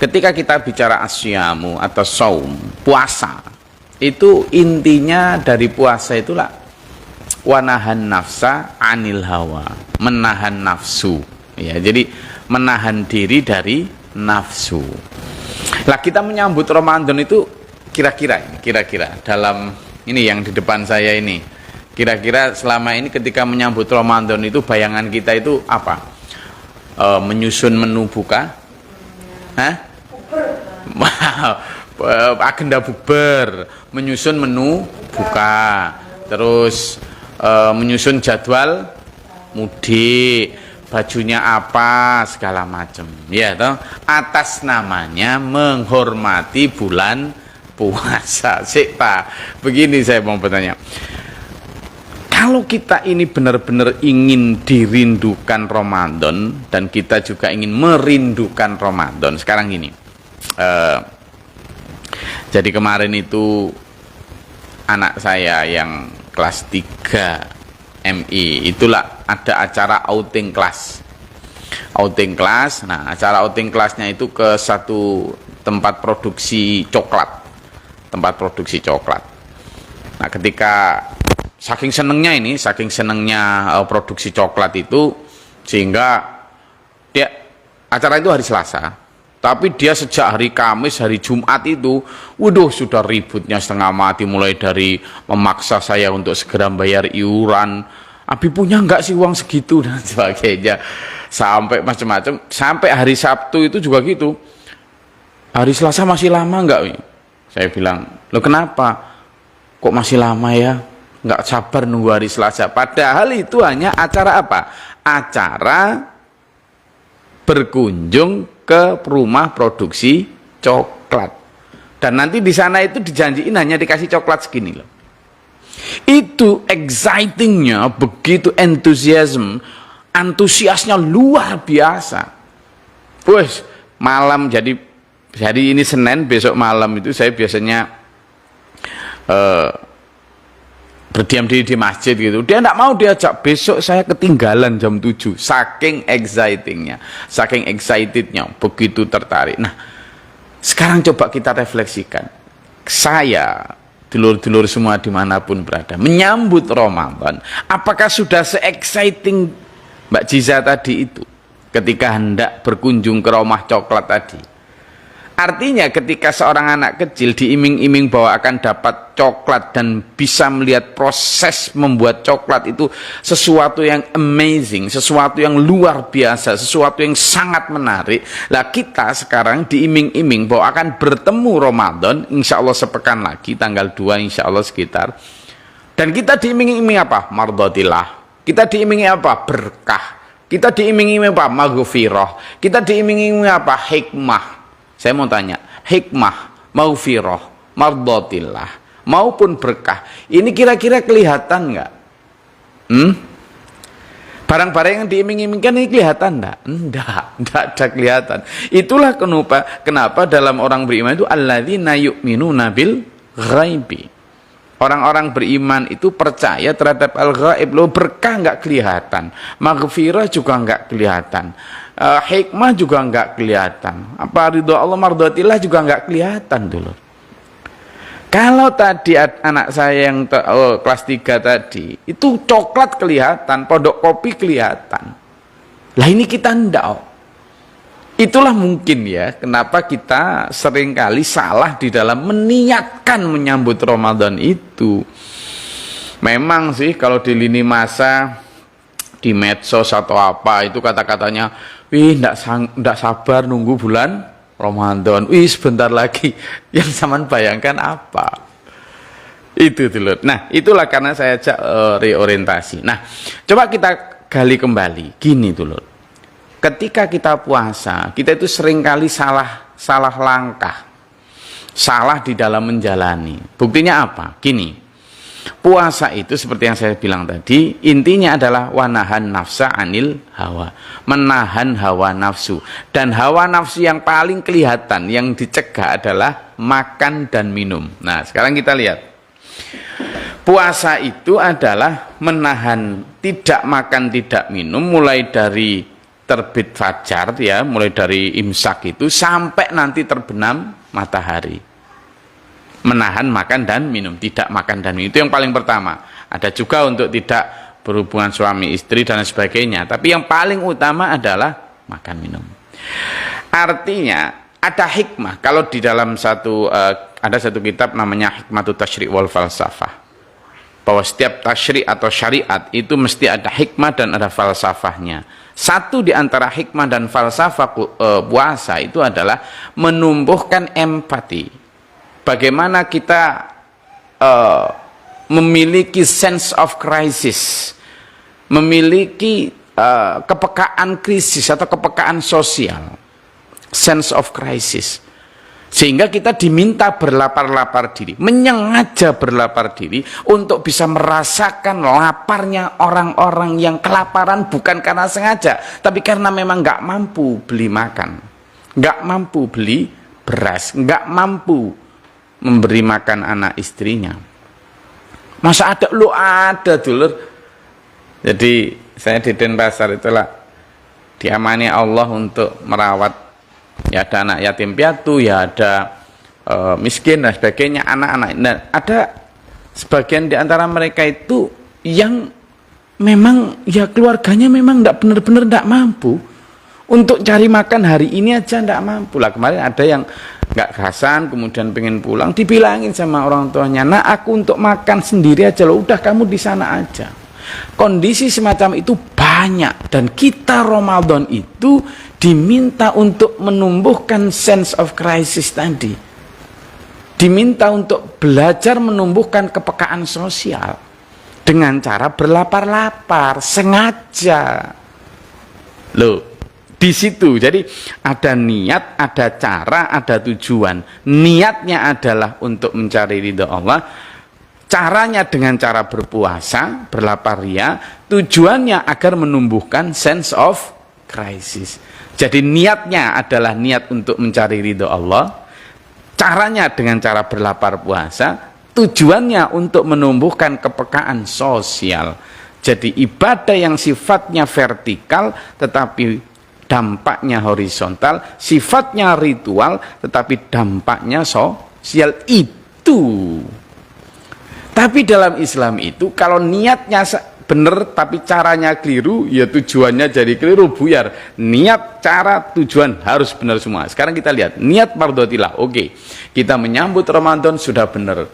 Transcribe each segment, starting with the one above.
Ketika kita bicara asyamu atau saum, puasa, itu intinya dari puasa itulah wanahan nafsa anil hawa, menahan nafsu. Ya, jadi menahan diri dari nafsu. Lah kita menyambut Ramadan itu kira-kira dalam ini yang di depan saya ini. Kira-kira selama ini ketika menyambut Ramadan itu bayangan kita itu apa? Menyusun menu buka? Hah? Agenda bukber, menyusun menu buka, terus menyusun jadwal mudik, bajunya apa, segala macam, ya toh, atas namanya menghormati bulan puasa. Sik Pak, begini saya mau bertanya, kalau kita ini benar-benar ingin dirindukan Ramadan dan kita juga ingin merindukan Ramadan, sekarang gini, jadi kemarin itu anak saya yang kelas 3 MI itulah ada acara outing kelas. Nah, acara outing kelasnya itu ke satu tempat produksi coklat. Nah, ketika saking senengnya produksi coklat itu, sehingga dia acara itu hari Selasa. Tapi dia sejak hari Kamis, hari Jumat itu, waduh, sudah ributnya setengah mati, mulai dari memaksa saya untuk segera bayar iuran. Abi punya enggak sih uang segitu dan sebagainya. Sampai macam-macam. Sampai hari Sabtu itu juga gitu. Hari Selasa masih lama enggak? Saya bilang, loh kenapa? Kok masih lama ya? Enggak sabar nunggu hari Selasa. Padahal itu hanya acara apa? Acara berkunjung ke rumah produksi coklat, dan nanti di sana itu dijanjiin hanya dikasih coklat segini loh. Itu excitingnya, begitu antusiasnya luar biasa. Wes malam, jadi ini Senin, besok malam itu saya biasanya berdiam diri di masjid gitu. Dia tidak mau diajak, besok saya ketinggalan jam 7, saking excitednya, begitu tertarik. Nah, sekarang coba kita refleksikan, saya, dulur-dulur semua dimanapun berada, menyambut Ramadan, apakah sudah se-exciting Mbak Jiza tadi itu ketika hendak berkunjung ke rumah coklat tadi? Artinya ketika seorang anak kecil diiming-iming bahwa akan dapat coklat dan bisa melihat proses membuat coklat itu sesuatu yang amazing, sesuatu yang luar biasa, sesuatu yang sangat menarik. Lah kita sekarang diiming-iming bahwa akan bertemu Ramadan, insya Allah sepekan lagi, tanggal 2 insya Allah sekitar. Dan kita diiming-iming apa? Mardotillah. Kita diiming apa? Berkah. Kita diiming-iming apa? Maghfirah. Kita diiming-iming apa? Hikmah. Saya mau tanya, hikmah, maghfirah, mardotillah, maupun berkah, ini kira-kira kelihatan nggak? Barang-barang yang diiming-imingkan ini kelihatan enggak? Enggak ada kelihatan. Itulah kenapa dalam orang beriman itu alladzina yu'minuna bil ghaibi. Orang-orang beriman itu percaya terhadap al-ghaib. Loh, berkah enggak kelihatan, maghfirah juga enggak kelihatan, hikmah juga enggak kelihatan, apa ridho Allah mardotillah juga enggak kelihatan dulu. Kalau tadi anak saya yang kelas 3 tadi itu coklat kelihatan, pondok kopi kelihatan, lah ini kita enggak. Itulah mungkin ya kenapa kita seringkali salah di dalam meniatkan menyambut Ramadan itu. Memang sih kalau di lini masa, di medsos atau apa itu kata-katanya, wih ndak sabar nunggu bulan Ramadan, wih sebentar lagi. Yang zaman bayangkan apa? Itu dulu. Nah itulah karena saya ajak reorientasi. Nah coba kita gali kembali gini dulu. Ketika kita puasa, kita itu seringkali salah langkah, salah di dalam menjalani. Buktinya apa? Gini, puasa itu seperti yang saya bilang tadi, intinya adalah wanahan nafsa anil hawa, menahan hawa nafsu. Dan hawa nafsu yang paling kelihatan, yang dicegah adalah makan dan minum. Nah sekarang kita lihat, puasa itu adalah menahan tidak makan tidak minum, mulai dari terbit fajar ya, mulai dari imsak itu sampai nanti terbenam matahari. Menahan makan dan minum, tidak makan dan minum. Itu yang paling pertama. Ada juga untuk tidak berhubungan suami istri dan sebagainya. Tapi yang paling utama adalah makan minum. Artinya ada hikmah. Kalau di dalam ada satu kitab namanya Hikmatut Tasyri' wal Falsafah, bahwa setiap tasyri' atau syariat itu mesti ada hikmah dan ada falsafahnya. Satu di antara hikmah dan falsafah puasa itu adalah menumbuhkan empati. Bagaimana kita memiliki sense of crisis, memiliki kepekaan krisis atau kepekaan sosial, sense of crisis, sehingga kita diminta berlapar-lapar diri, menyengaja berlapar diri untuk bisa merasakan laparnya orang-orang yang kelaparan bukan karena sengaja, tapi karena memang nggak mampu beli makan, nggak mampu beli beras, nggak mampu memberi makan anak istrinya. Masa ada? Lu ada dulur. Jadi saya di Denpasar itulah diamani Allah untuk merawat. Ya ada anak yatim piatu, ya ada miskin dan sebagainya, anak-anak. Dan ada sebagian di antara mereka itu yang memang ya keluarganya memang tidak benar-benar tidak mampu untuk cari makan hari ini aja, tidak mampu lah. Kemarin ada yang nggak kerasan kemudian pengen pulang, dibilangin sama orang tuanya, nah aku untuk makan sendiri aja loh, udah kamu di sana aja. Kondisi semacam itu banyak, dan kita Ramadan itu diminta untuk menumbuhkan sense of crisis tadi, diminta untuk belajar menumbuhkan kepekaan sosial dengan cara berlapar-lapar sengaja loh. Di situ jadi ada niat, ada cara, ada tujuan. Niatnya adalah untuk mencari ridha Allah, caranya dengan cara berpuasa, berlapar ria, tujuannya agar menumbuhkan sense of crisis. Jadi niatnya adalah niat untuk mencari ridho Allah, caranya dengan cara berlapar puasa, tujuannya untuk menumbuhkan kepekaan sosial. Jadi ibadah yang sifatnya vertikal tetapi dampaknya horizontal, sifatnya ritual tetapi dampaknya sosial itu. Tapi dalam Islam itu kalau niatnya benar tapi caranya keliru, ya tujuannya jadi keliru, buyar. Niat, cara, tujuan harus benar semua. Sekarang kita lihat niat mardhotillah. Oke, kita menyambut Ramadan sudah benar,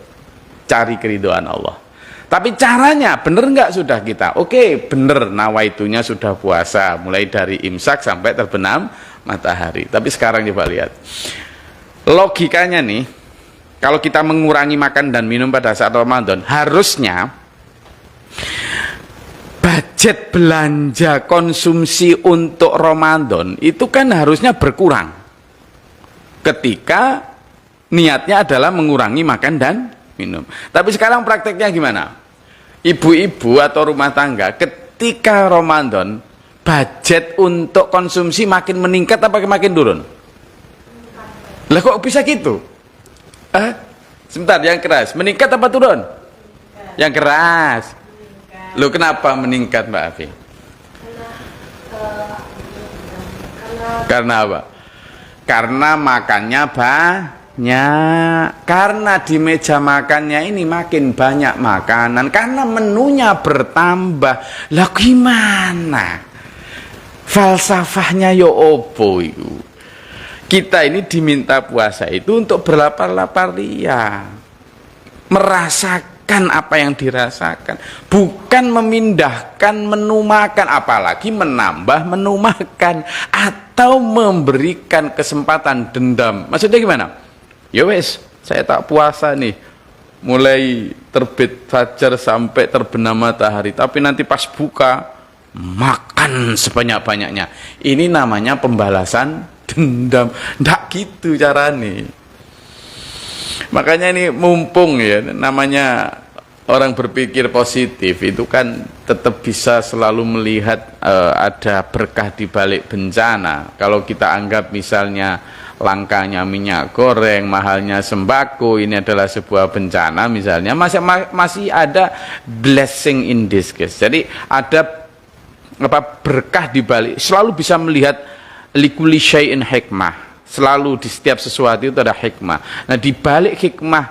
cari keridhaan Allah. Tapi caranya benar nggak sudah kita? Oke, benar, nawaitunya sudah puasa mulai dari imsak sampai terbenam matahari. Tapi sekarang coba lihat logikanya nih, kalau kita mengurangi makan dan minum pada saat Ramadan, harusnya budget belanja konsumsi untuk Ramadan itu kan harusnya berkurang ketika niatnya adalah mengurangi makan dan minum. Tapi sekarang prakteknya gimana? Ibu-ibu atau rumah tangga ketika Ramadan budget untuk konsumsi makin meningkat apa makin turun? Lah kok bisa gitu? Sebentar, yang keras meningkat apa turun? Yang keras. Loh, kenapa meningkat Mbak Afi? Karena apa? Karena makannya banyak. Karena di meja makannya ini makin banyak makanan. Karena menunya bertambah. Lah gimana? Falsafahnya yo opo itu? Kita ini diminta puasa itu untuk berlapar-lapar ria, merasakan apa yang dirasakan, bukan memindahkan menu makan, apalagi menambah menu makan atau memberikan kesempatan dendam. Maksudnya gimana? Ya wes, saya tak puasa nih mulai terbit fajar sampai terbenam matahari, tapi nanti pas buka makan sebanyak-banyaknya. Ini namanya pembalasan dendam. Nggak gitu caranya. Makanya ini mumpung ya, namanya orang berpikir positif itu kan tetap bisa selalu melihat ada berkah di balik bencana. Kalau kita anggap misalnya langkanya minyak goreng, mahalnya sembako, ini adalah sebuah bencana misalnya, masih ada blessing in disguise. Jadi ada berkah di balik, selalu bisa melihat likulli syai'in hikmah. Selalu di setiap sesuatu itu ada hikmah. Nah, di balik hikmah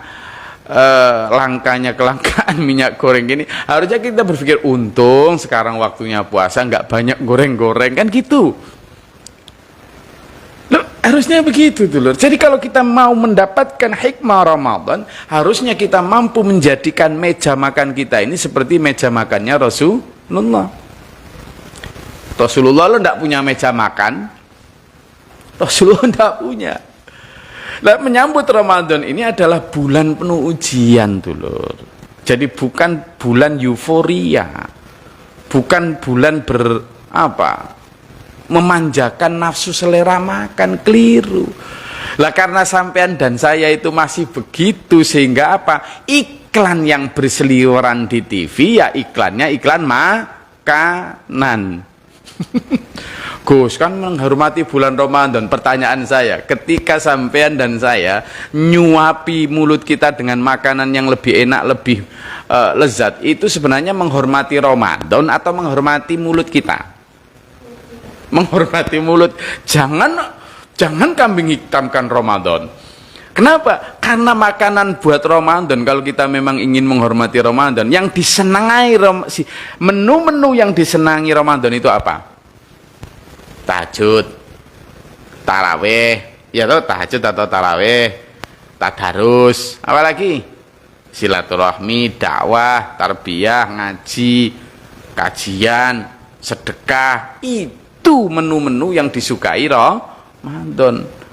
langkanya kelangkaan minyak goreng ini, harusnya kita berpikir untung sekarang waktunya puasa nggak banyak goreng-goreng, kan gitu. Harusnya begitu dulu. Jadi kalau kita mau mendapatkan hikmah Ramadan, harusnya kita mampu menjadikan meja makan kita ini seperti meja makannya Rasulullah. Rasulullah lo tidak punya meja makan. Rasulullah tidak punya. Nah, menyambut Ramadan ini adalah bulan penuh ujian dulu. Jadi bukan bulan euforia, bukan bulan memanjakan nafsu selera makan, keliru. Lah karena sampean dan saya itu masih begitu, sehingga iklan yang berseliweran di TV ya iklannya iklan makanan. Gus kan menghormati bulan Ramadan. Pertanyaan saya, ketika sampean dan saya nyuapi mulut kita dengan makanan yang lebih enak, lebih lezat, itu sebenarnya menghormati Ramadan atau menghormati mulut kita? Menghormati mulut. Jangan kambing hitamkan Ramadan. Kenapa? Karena makanan buat Ramadan, kalau kita memang ingin menghormati Ramadan, yang disenangi menu-menu yang disenangi Ramadan itu apa? Tahajud, tarawih, ya toh, tahajud atau tarawih, tadarus, apa lagi? Silaturahmi, dakwah, tarbiyah, ngaji, kajian, sedekah. Itu menu-menu yang disukai Ramadan.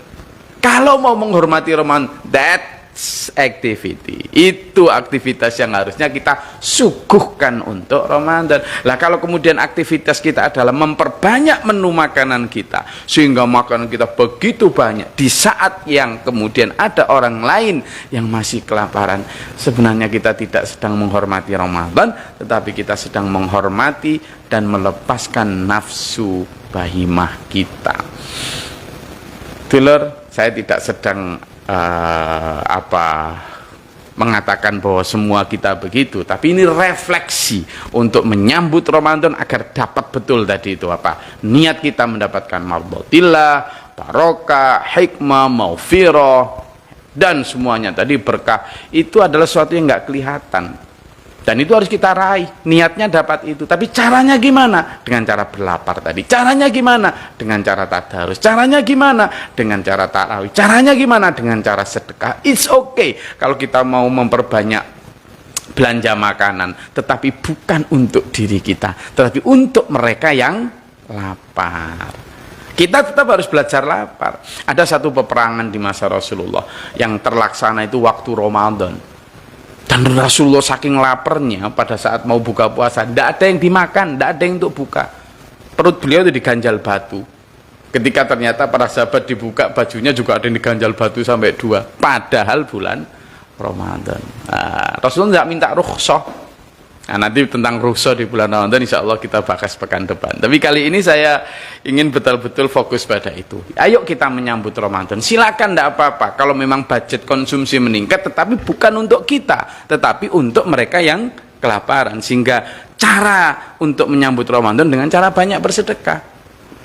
Kalau mau menghormati Ramadan, that's activity. Itu aktivitas yang harusnya kita suguhkan untuk Ramadan. Lah kalau kemudian aktivitas kita adalah memperbanyak menu makanan kita, sehingga makanan kita begitu banyak di saat yang kemudian ada orang lain yang masih kelaparan, sebenarnya kita tidak sedang menghormati Ramadan, tetapi kita sedang menghormati dan melepaskan nafsu bahimah kita. Dulur, saya tidak sedang mengatakan bahwa semua kita begitu, tapi ini refleksi untuk menyambut Ramadan agar dapat betul tadi itu niat kita mendapatkan mardhatillah, barokah, hikmah, maufirah, dan semuanya tadi berkah. Itu adalah sesuatu yang nggak kelihatan. Dan itu harus kita raih, niatnya dapat itu. Tapi caranya gimana? Dengan cara berlapar tadi. Caranya gimana? Dengan cara tadarus. Caranya gimana? Dengan cara tarawih. Caranya gimana? Dengan cara sedekah. It's okay kalau kita mau memperbanyak belanja makanan, tetapi bukan untuk diri kita, tetapi untuk mereka yang lapar. Kita tetap harus belajar lapar. Ada satu peperangan di masa Rasulullah yang terlaksana itu waktu Ramadan. Dan Rasulullah saking laparnya pada saat mau buka puasa, tidak ada yang dimakan, tidak ada yang untuk buka. Perut beliau itu diganjal batu. Ketika ternyata para sahabat dibuka, bajunya juga ada yang diganjal batu sampai 2. Padahal bulan Ramadan. Rasulullah tidak minta rukhsah. Nah, nanti tentang rukhsah di bulan Ramadan insya Allah kita bahas pekan depan. Tapi kali ini saya ingin betul-betul fokus pada itu. Ayo kita menyambut Ramadan. Silakan, tidak apa-apa kalau memang budget konsumsi meningkat, tetapi bukan untuk kita, tetapi untuk mereka yang kelaparan. Sehingga cara untuk menyambut Ramadan dengan cara banyak bersedekah,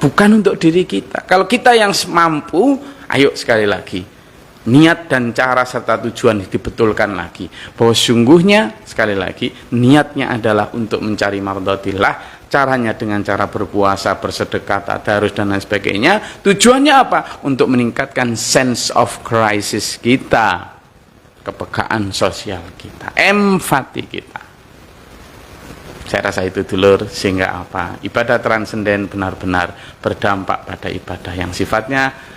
bukan untuk diri kita. Kalau kita yang mampu, ayo sekali lagi niat dan cara serta tujuan dibetulkan lagi, bahwa sungguhnya sekali lagi niatnya adalah untuk mencari mardhatillah, caranya dengan cara berpuasa, bersedekah, tadarus dan lain sebagainya. Tujuannya apa? Untuk meningkatkan sense of crisis kita, kepekaan sosial kita, empati kita. Saya rasa itu dulur, sehingga ibadah transenden benar-benar berdampak pada ibadah yang sifatnya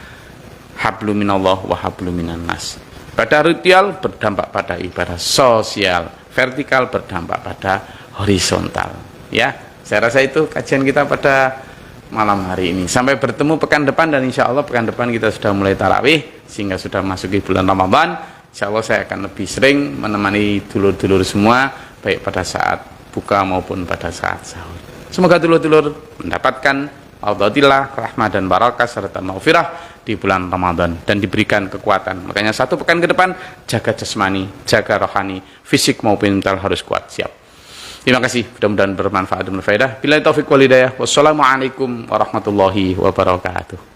hablum minallah wa hablum minan nas. Ibadah ritual berdampak pada ibadah sosial, vertikal berdampak pada horizontal. Ya, saya rasa itu kajian kita pada malam hari ini. Sampai bertemu pekan depan, dan insya Allah pekan depan kita sudah mulai tarawih sehingga sudah masuki bulan Ramadan. Insya Allah saya akan lebih sering menemani dulur-dulur semua, baik pada saat buka maupun pada saat sahur. Semoga dulur-dulur mendapatkan mardhatillah, rahmah dan barakah serta maufirah di bulan Ramadan dan diberikan kekuatan. Makanya satu pekan ke depan jaga jasmani, jaga rohani, fisik maupun mental harus kuat, siap. Terima kasih, mudah-mudahan bermanfaat dan berfaedah. Billahi taufiq wal hidayah. Wassalamualaikum warahmatullahi wabarakatuh.